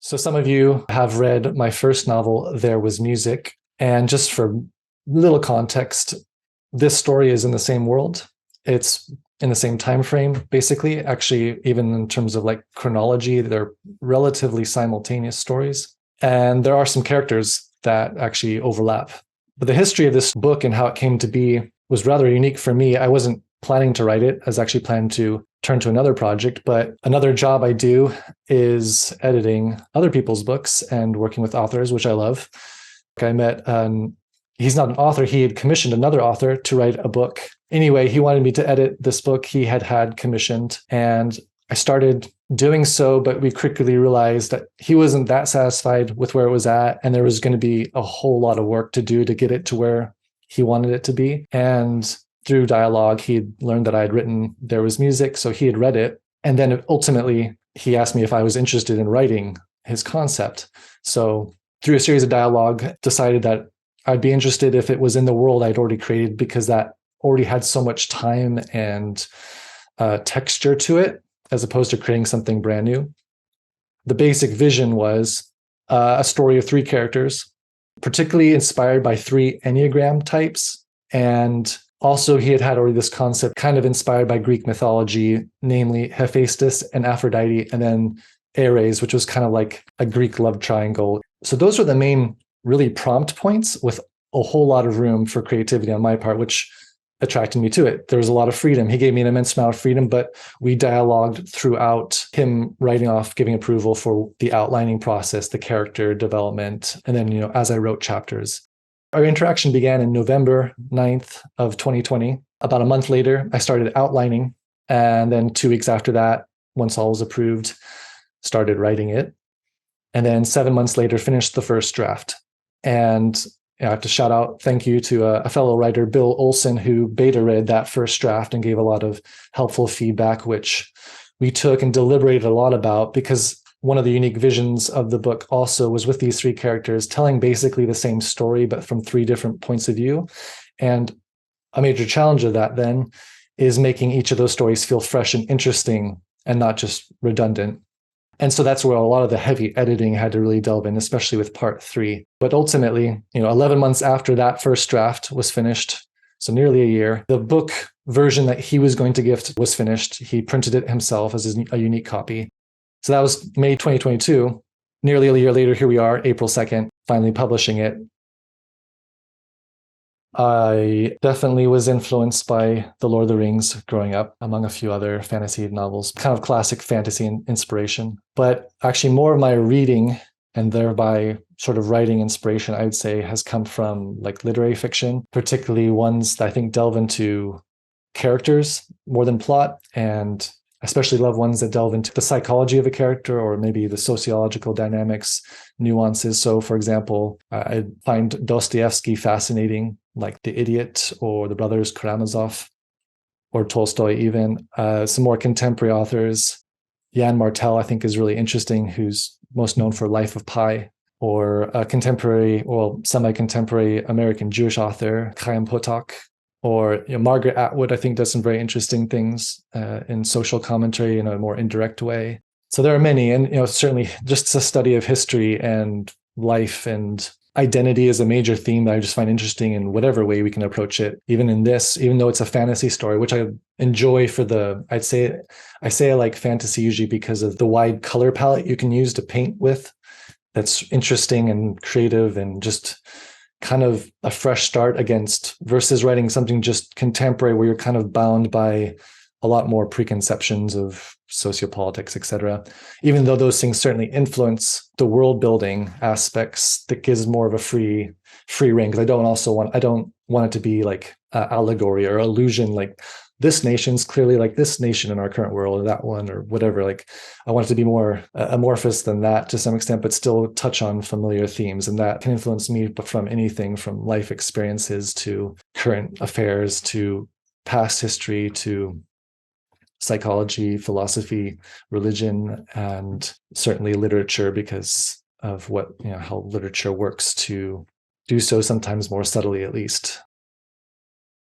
So some of you have read my first novel, There Was Music. And just for little context, this story is in the same world. It's in the same time frame, basically. Actually, even in terms of like chronology, they're relatively simultaneous stories. And there are some characters that actually overlap. But the history of this book and how it came to be was rather unique for me. I wasn't planning to write it. I was actually planning to turn to another project, but another job I do is editing other people's books and working with authors, which I love. I met, he's not an author, he had commissioned another author to write a book. Anyway, he wanted me to edit this book he had commissioned, and I started doing so, but we quickly realized that he wasn't that satisfied with where it was at, and there was going to be a whole lot of work to do to get it to where he wanted it to be. And through dialogue, he had learned that I had written There Was Music, so he had read it. And then ultimately, he asked me if I was interested in writing his concept. So through a series of dialogue, decided that I'd be interested if it was in the world I'd already created, because that already had so much time and texture to it, as opposed to creating something brand new. The basic vision was a story of three characters, particularly inspired by three Enneagram types. And also, he had already this concept kind of inspired by Greek mythology, namely Hephaestus and Aphrodite, and then Ares, which was kind of like a Greek love triangle. So those were the main really prompt points, with a whole lot of room for creativity on my part, which attracted me to it. There was a lot of freedom. He gave me an immense amount of freedom, but we dialogued throughout, him writing off, giving approval for the outlining process, the character development, and then, as I wrote chapters. Our interaction began in November 9th of 2020. About a month later, I started outlining. And then 2 weeks after that, once all was approved, started writing it. And then 7 months later, finished the first draft. And I have to shout out, thank you to a fellow writer, Bill Olson, who beta read that first draft and gave a lot of helpful feedback, which we took and deliberated a lot about, because one of the unique visions of the book also was with these three characters telling basically the same story, but from 3 different points of view. And a major challenge of that then is making each of those stories feel fresh and interesting and not just redundant. And so that's where a lot of the heavy editing had to really delve in, especially with part 3. But ultimately, 11 months after that first draft was finished, so nearly a year, the book version that he was going to gift was finished. He printed it himself as a unique copy. So that was May 2022. Nearly a year later, here we are, April 2nd, finally publishing it. I definitely was influenced by The Lord of the Rings growing up, among a few other fantasy novels, kind of classic fantasy inspiration. But actually more of my reading and thereby sort of writing inspiration, I would say, has come from like literary fiction, particularly ones that I think delve into characters more than plot, and I especially love ones that delve into the psychology of a character, or maybe the sociological dynamics, nuances. So, for example, I find Dostoevsky fascinating, like The Idiot or The Brothers Karamazov, or Tolstoy even. Some more contemporary authors. Jan Martel, I think, is really interesting, who's most known for Life of Pi, or a contemporary, well, semi-contemporary American Jewish author, Chaim Potok. Or Margaret Atwood, I think, does some very interesting things in social commentary in a more indirect way. So there are many, and certainly just a study of history and life and identity is a major theme that I just find interesting in whatever way we can approach it. Even in this, even though it's a fantasy story, which I enjoy I say I like fantasy usually because of the wide color palette you can use to paint with. That's interesting and creative and just kind of a fresh start versus writing something just contemporary where you're kind of bound by a lot more preconceptions of sociopolitics, etc. Even though those things certainly influence the world building aspects, that gives more of a free rein, because I don't want it to be like allegory or illusion, like this nation's clearly like this nation in our current world, or that one, or whatever. Like, I want it to be more amorphous than that to some extent, but still touch on familiar themes. And that can influence me from anything from life experiences to current affairs to past history to psychology, philosophy, religion, and certainly literature, because of how literature works to do so, sometimes more subtly at least.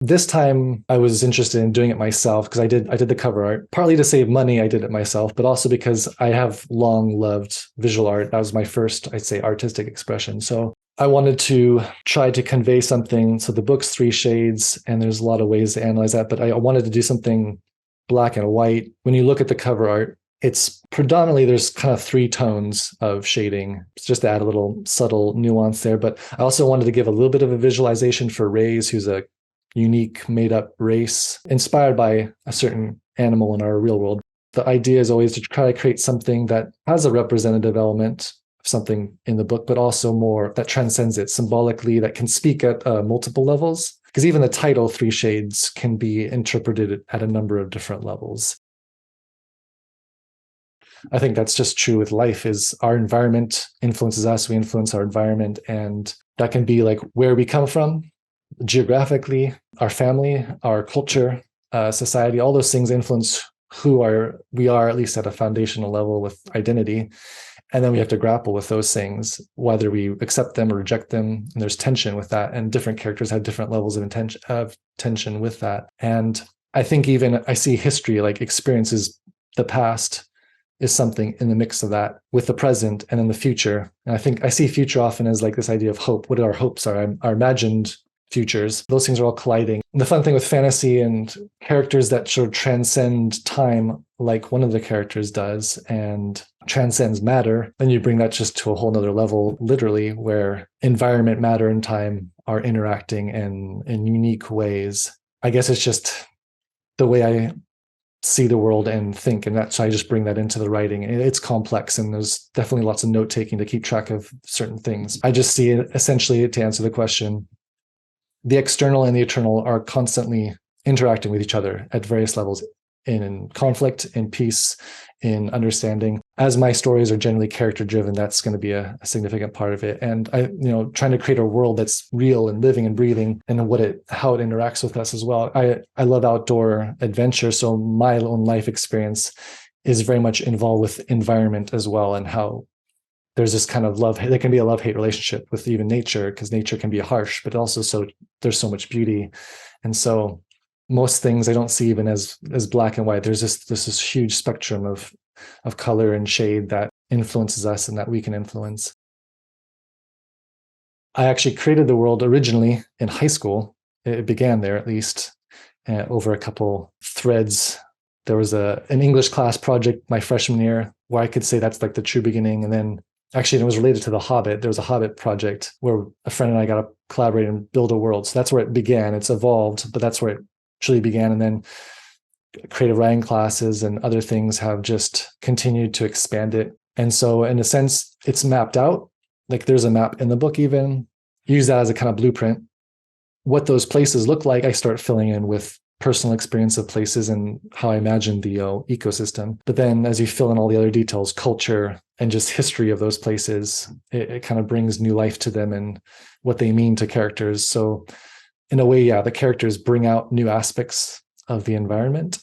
This time I was interested in doing it myself because I did the cover art, partly to save money. I did it myself, but also because I have long loved visual art. That was my first, I'd say, artistic expression. So I wanted to try to convey something. So the book's three shades, and there's a lot of ways to analyze that, but I wanted to do something black and white. When you look at the cover art, it's predominantly, there's kind of three tones of shading, just to add a little subtle nuance there. But I also wanted to give a little bit of a visualization for Reyes, who's a unique made up race inspired by a certain animal in our real world. The idea is always to try to create something that has a representative element of something in the book, but also more that transcends it symbolically, that can speak at multiple levels. Because even the title, Three Shades, can be interpreted at a number of different levels. I think that's just true with life, is our environment influences us, we influence our environment. And that can be like where we come from, geographically, our family, our culture, society, all those things influence we are, at least at a foundational level with identity. And then we have to grapple with those things, whether we accept them or reject them. And there's tension with that. And different characters have different levels of tension with that. And I think even I see history, like experiences, the past is something in the mix of that with the present and in the future. And I think I see future often as like this idea of hope. What our hopes are, our imagined futures. Those things are all colliding. And the fun thing with fantasy and characters that sort of transcend time, like one of the characters does, and transcends matter, then you bring that just to a whole nother level, literally, where environment, matter, and time are interacting in unique ways. I guess it's just the way I see the world and think, and that's, so I just bring that into the writing. It's complex, and there's definitely lots of note taking to keep track of certain things. I just see it essentially, to answer the question, the external and the eternal are constantly interacting with each other at various levels, in conflict, in peace, in understanding. As my stories are generally character driven, that's going to be a significant part of it. And trying to create a world that's real and living and breathing, and how it interacts with us as well. I love outdoor adventure, so my own life experience is very much involved with environment as well, and how there's this kind of love, there can be a love-hate relationship with even nature, because nature can be harsh, but also there's so much beauty. And so most things I don't see even as black and white. There's this huge spectrum of color and shade that influences us and that we can influence. I actually created the world originally in high school. It began there, at least, over a couple threads. There was an English class project my freshman year where I could say that's like the true beginning. And then actually, it was related to The Hobbit. There was a Hobbit project where a friend and I got to collaborate and build a world. So that's where it began. It's evolved, but that's where it truly began. And then creative writing classes and other things have just continued to expand it. And so in a sense, it's mapped out. Like there's a map in the book even. Use that as a kind of blueprint. What those places look like, I start filling in with personal experience of places and how I imagine the ecosystem. But then as you fill in all the other details, culture and just history of those places, it kind of brings new life to them and what they mean to characters. So in a way, yeah, the characters bring out new aspects of the environment,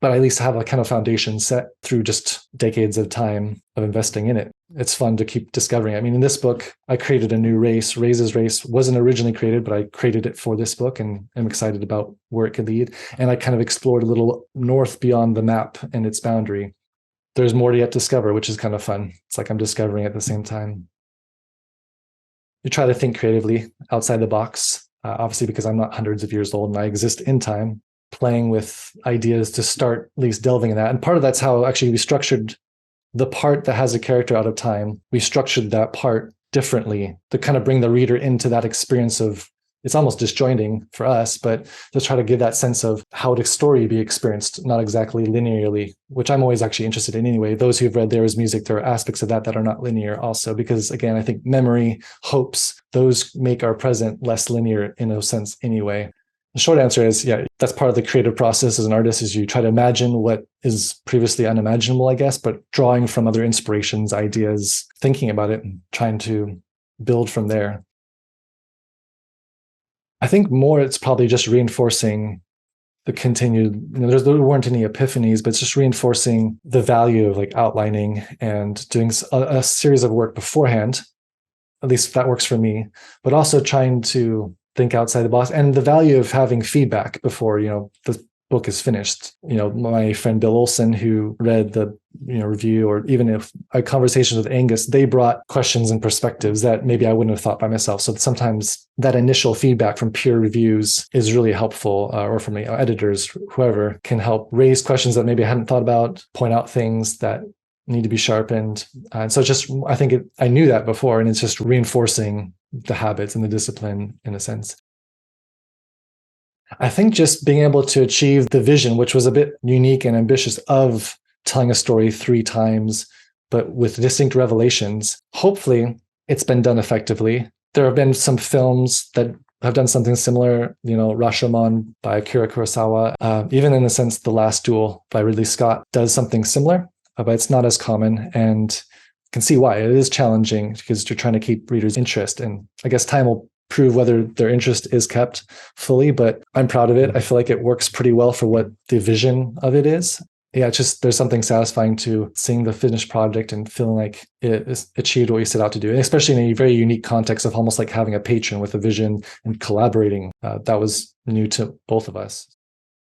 but I at least have a kind of foundation set through just decades of time of investing in it. It's fun to keep discovering. I mean, in this book, I created a new race. Reyes' race wasn't originally created, but I created it for this book, and I'm excited about where it could lead. And I kind of explored a little north beyond the map and its boundary. There's more to yet discover, which is kind of fun. It's like I'm discovering at the same time. You try to think creatively outside the box, obviously, because I'm not hundreds of years old and I exist in time, playing with ideas to start at least delving in that. And part of that's how actually we structured the part that has a character out of time. We structured that part differently to kind of bring the reader into that experience of, it's almost disjointing for us, but to try to give that sense of how would a story be experienced, not exactly linearly, which I'm always actually interested in anyway. Those who've read There Is Music, there are aspects of that are not linear also, because again, I think memory, hopes, those make our present less linear in a sense anyway. The short answer is, yeah, that's part of the creative process as an artist, is you try to imagine what is previously unimaginable, I guess, but drawing from other inspirations, ideas, thinking about it and trying to build from there. I think more it's probably just reinforcing the continued, there weren't any epiphanies, but it's just reinforcing the value of like outlining and doing a series of work beforehand. At least that works for me, but also trying to think outside the box, and the value of having feedback before, the book is finished. My friend Bill Olson, who read the review, or even if I had conversations with Angus, they brought questions and perspectives that maybe I wouldn't have thought by myself. So sometimes that initial feedback from peer reviews is really helpful, or from editors, whoever, can help raise questions that maybe I hadn't thought about, point out things that need to be sharpened. And so I think I knew that before, and it's just reinforcing the habits and the discipline in a sense. I think just being able to achieve the vision, which was a bit unique and ambitious, of telling a story 3 times, but with distinct revelations. Hopefully, it's been done effectively. There have been some films that have done something similar, Rashomon by Akira Kurosawa. Even in the sense, The Last Duel by Ridley Scott does something similar, but it's not as common. And you can see why. It is challenging because you're trying to keep readers' interest. And I guess time will prove whether their interest is kept fully, but I'm proud of it. I feel like it works pretty well for what the vision of it is. Yeah, it's just, there's something satisfying to seeing the finished project and feeling like it achieved what you set out to do. And especially in a very unique context of almost like having a patron with a vision and collaborating. That was new to both of us.